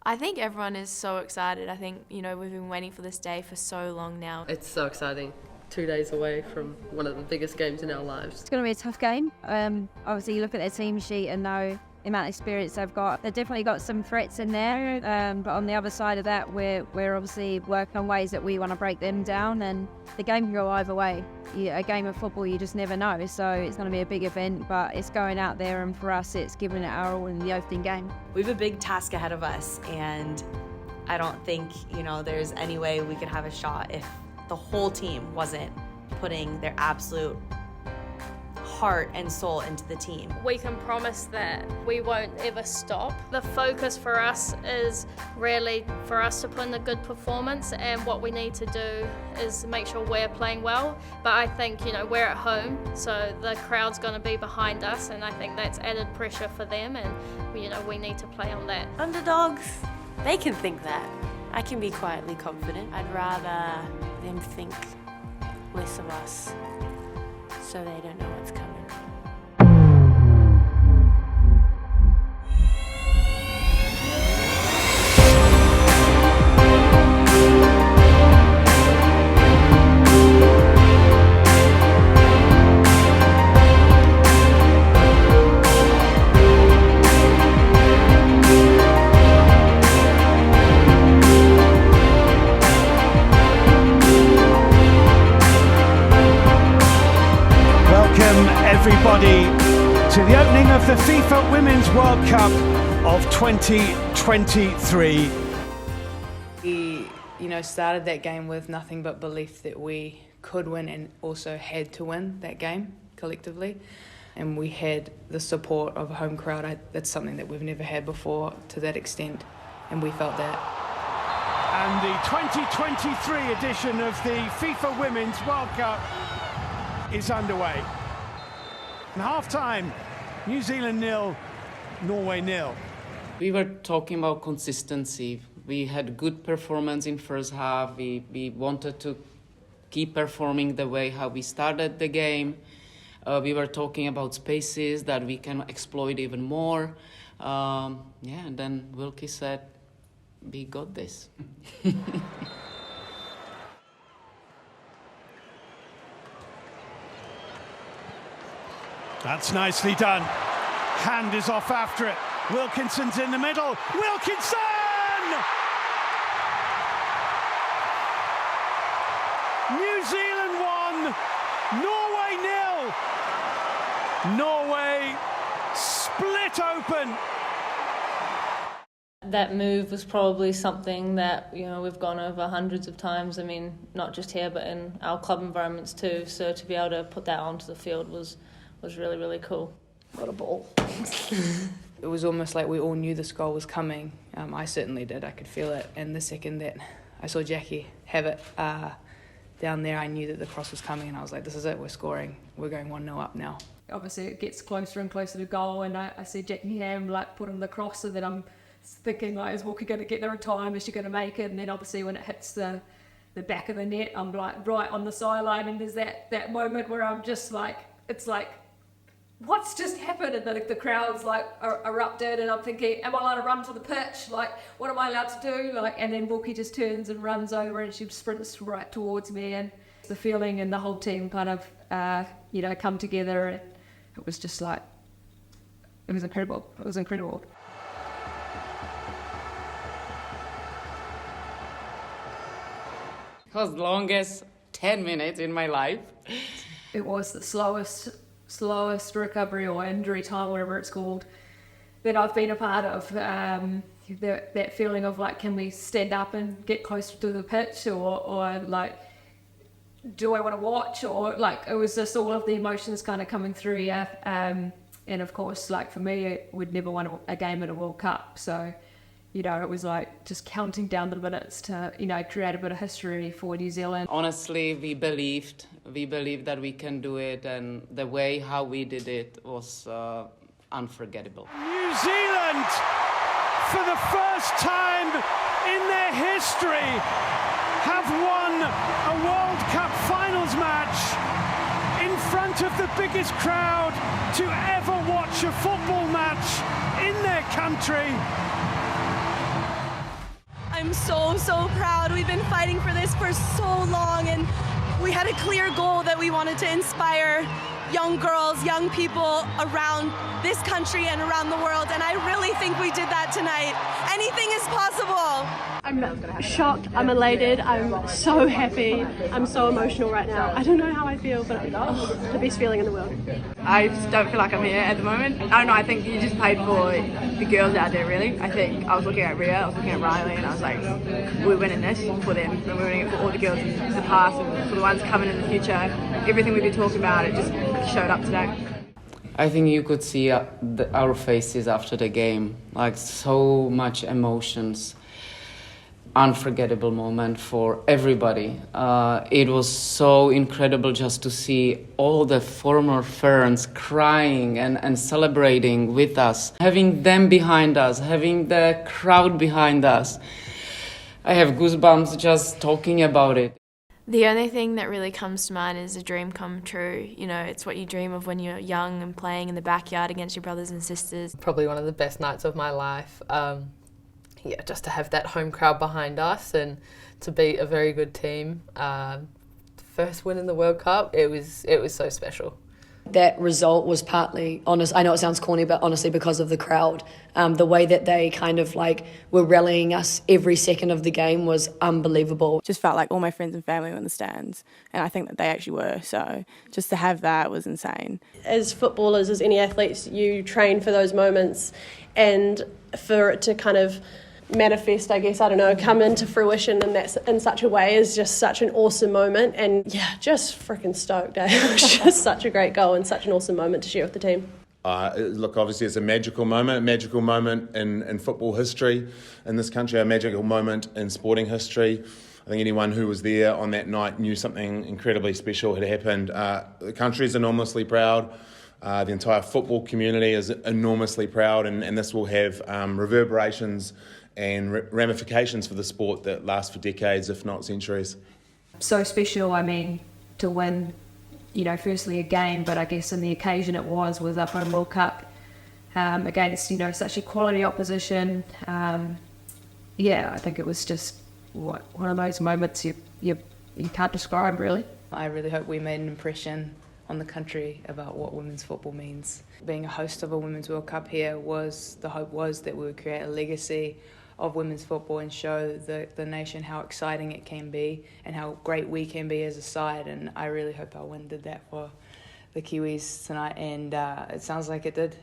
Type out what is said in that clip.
I think everyone is so excited. I think, we've been waiting for this day for so long now. It's so exciting. 2 days away from one of the biggest games in our lives. It's going to be a tough game. Obviously, you look at their team sheet and know the amount of experience they've got. They've definitely got some threats in there, but on the other side of that, we're obviously working on ways that we want to break them down, and the game can go either way. A game of football, you just never know, so it's going to be a big event, but it's going out there, and for us, it's giving it our all in the opening game. We have a big task ahead of us, and I don't think, there's any way we could have a shot if the whole team wasn't putting their absolute heart and soul into the team. We can promise that we won't ever stop. The focus for us is really for us to put in a good performance, and what we need to do is make sure we're playing well. But I think, we're at home, so the crowd's going to be behind us, and I think that's added pressure for them, and we need to play on that. Underdogs, they can think that. I can be quietly confident. I'd rather them think less of us, so they don't know what's coming. Everybody to the opening of the FIFA Women's World Cup of 2023. We, started that game with nothing but belief that we could win and also had to win that game collectively. And we had the support of a home crowd. That's something that we've never had before to that extent, and we felt that. And the 2023 edition of the FIFA Women's World Cup is underway. And half-time, New Zealand 0, Norway 0. We were talking about consistency. We had good performance in first half. We wanted to keep performing the way how we started the game. We were talking about spaces that we can exploit even more. And then Wilkie said, we got this. That's nicely done. Hand is off after it. Wilkinson's in the middle. Wilkinson! New Zealand 1, Norway 0. Norway split open. That move was probably something that we've gone over hundreds of times. I mean, not just here, but in our club environments too. So to be able to put that onto the field was really, really cool. What a ball. It was almost like we all knew this goal was coming. I certainly did. I could feel it. And the second that I saw Jackie have it down there, I knew that the cross was coming, and I was like, this is it, we're scoring. We're going 1-0 up now. Obviously, it gets closer and closer to goal, and I see Jackie Ham put in the cross, and then I'm thinking, is Walker going to get there in time? Is she going to make it? And then obviously when it hits the back of the net, I'm right on the sideline, and there's that moment where I'm just it's like, what's just happened? And the crowd's erupted, and I'm thinking, am I allowed to run to the pitch? What am I allowed to do? And then Wilkie just turns and runs over, and she sprints right towards me, and the feeling and the whole team kind of, come together. And it was just it was incredible. It was incredible. It was the longest 10 minutes in my life. It was the slowest recovery or injury time, whatever it's called, that I've been a part of. That feeling of can we stand up and get closer to the pitch, or do I want to watch, or it was just all of the emotions kind of coming through, yeah. And of course, for me, we'd never won a game at a World Cup, so it was just counting down the minutes to create a bit of history for New Zealand. Honestly, we believed that we can do it, and the way how we did it was unforgettable. New Zealand, for the first time in their history, have won a World Cup finals match in front of the biggest crowd to ever watch a football match in their country. I'm so proud. We've been fighting for this for so long, and we had a clear goal that we wanted to inspire young girls, young people around this country and around the world, and I really think we did that tonight. Anything is possible. I'm shocked, I'm elated, I'm so happy, I'm so emotional right now. I don't know how I feel, but the best feeling in the world. I just don't feel like I'm here at the moment. I don't know, I think you just played for the girls out there, really. I think I was looking at Rhea, I was looking at Riley, and I was like, we're winning this for them, and we're winning it for all the girls in the past and for the ones coming in the future. Everything we've been talking about, it just showed up today. I think you could see our faces after the game, like so much emotions. Unforgettable moment for everybody. It was so incredible just to see all the former Ferns crying and celebrating with us, having them behind us, having the crowd behind us. I have goosebumps just talking about it. The only thing that really comes to mind is a dream come true. You know, it's what you dream of when you're young and playing in the backyard against your brothers and sisters. Probably one of the best nights of my life. Just to have that home crowd behind us and to beat a very good team. First win in the World Cup, it was so special. That result was partly, I know it sounds corny, but honestly because of the crowd. The way that they kind of were rallying us every second of the game was unbelievable. Just felt like all my friends and family were in the stands, and I think that they actually were, so just to have that was insane. As footballers, as any athletes, you train for those moments, and for it to kind of manifest, I guess, come into fruition in such a way is just such an awesome moment, and just freaking stoked. It was just such a great goal and such an awesome moment to share with the team. Look, obviously it's a magical moment in football history in this country, a magical moment in sporting history. I think anyone who was there on that night knew something incredibly special had happened. The country is enormously proud. The entire football community is enormously proud, and this will have reverberations and ramifications for the sport that last for decades, if not centuries. So special, to win, firstly a game, but I guess in the occasion it was our home World Cup against, such a quality opposition. I think it was just one of those moments you can't describe, really. I really hope we made an impression on the country about what women's football means. Being a host of a Women's World Cup here the hope was that we would create a legacy of women's football and show the nation how exciting it can be and how great we can be as a side, and I really hope our win did that for the Kiwis tonight, and it sounds like it did.